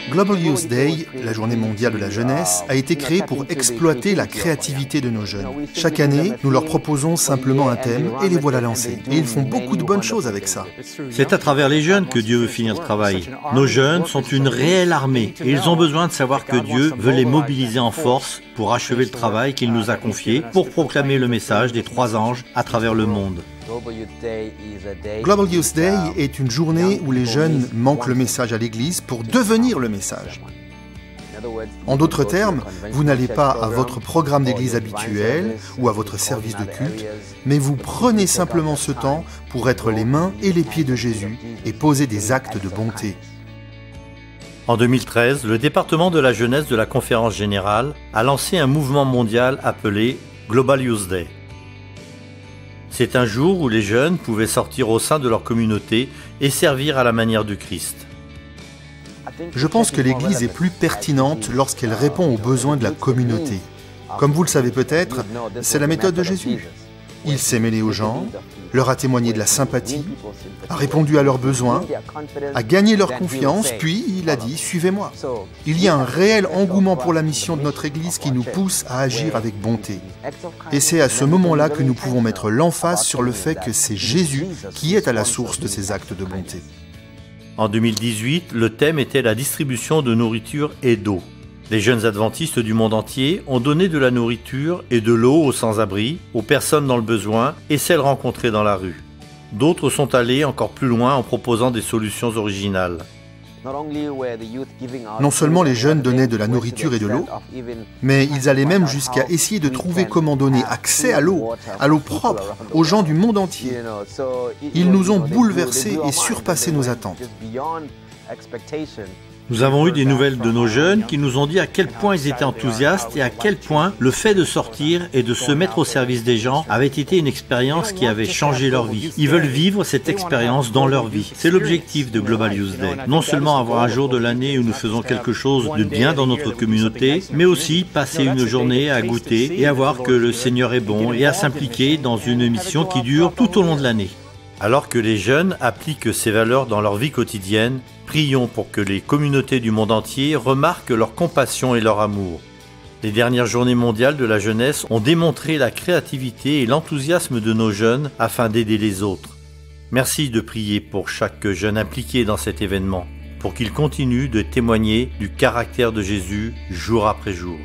Global Youth Day, la journée mondiale de la jeunesse, a été créée pour exploiter la créativité de nos jeunes. Chaque année, nous leur proposons simplement un thème et les voilà lancés. Et ils font beaucoup de bonnes choses avec ça. C'est à travers les jeunes que Dieu veut finir le travail. Nos jeunes sont une réelle armée et ils ont besoin de savoir que Dieu veut les mobiliser en force pour achever le travail qu'il nous a confié, pour proclamer le message des 3 anges à travers le monde. Global Youth Day est une journée où les jeunes manquent le message à l'église pour devenir le message. En d'autres termes, vous n'allez pas à votre programme d'église habituel ou à votre service de culte, mais vous prenez simplement ce temps pour être les mains et les pieds de Jésus et poser des actes de bonté. En 2013, le département de la jeunesse de la Conférence Générale a lancé un mouvement mondial appelé Global Youth Day. C'est un jour où les jeunes pouvaient sortir au sein de leur communauté et servir à la manière du Christ. Je pense que l'Église est plus pertinente lorsqu'elle répond aux besoins de la communauté. Comme vous le savez peut-être, c'est la méthode de Jésus. Il s'est mêlé aux gens, leur a témoigné de la sympathie, a répondu à leurs besoins, a gagné leur confiance, puis il a dit « Suivez-moi ». Il y a un réel engouement pour la mission de notre Église qui nous pousse à agir avec bonté. Et c'est à ce moment-là que nous pouvons mettre l'emphase sur le fait que c'est Jésus qui est à la source de ces actes de bonté. En 2018, le thème était la distribution de nourriture et d'eau. Les jeunes adventistes du monde entier ont donné de la nourriture et de l'eau aux sans-abri, aux personnes dans le besoin et celles rencontrées dans la rue. D'autres sont allés encore plus loin en proposant des solutions originales. Non seulement les jeunes donnaient de la nourriture et de l'eau, mais ils allaient même jusqu'à essayer de trouver comment donner accès à l'eau propre, aux gens du monde entier. Ils nous ont bouleversés et surpassé nos attentes. Nous avons eu des nouvelles de nos jeunes qui nous ont dit à quel point ils étaient enthousiastes et à quel point le fait de sortir et de se mettre au service des gens avait été une expérience qui avait changé leur vie. Ils veulent vivre cette expérience dans leur vie. C'est l'objectif de Global Youth Day. Non seulement avoir un jour de l'année où nous faisons quelque chose de bien dans notre communauté, mais aussi passer une journée à goûter et à voir que le Seigneur est bon et à s'impliquer dans une mission qui dure tout au long de l'année. Alors que les jeunes appliquent ces valeurs dans leur vie quotidienne, prions pour que les communautés du monde entier remarquent leur compassion et leur amour. Les dernières journées mondiales de la jeunesse ont démontré la créativité et l'enthousiasme de nos jeunes afin d'aider les autres. Merci de prier pour chaque jeune impliqué dans cet événement, pour qu'il continue de témoigner du caractère de Jésus jour après jour.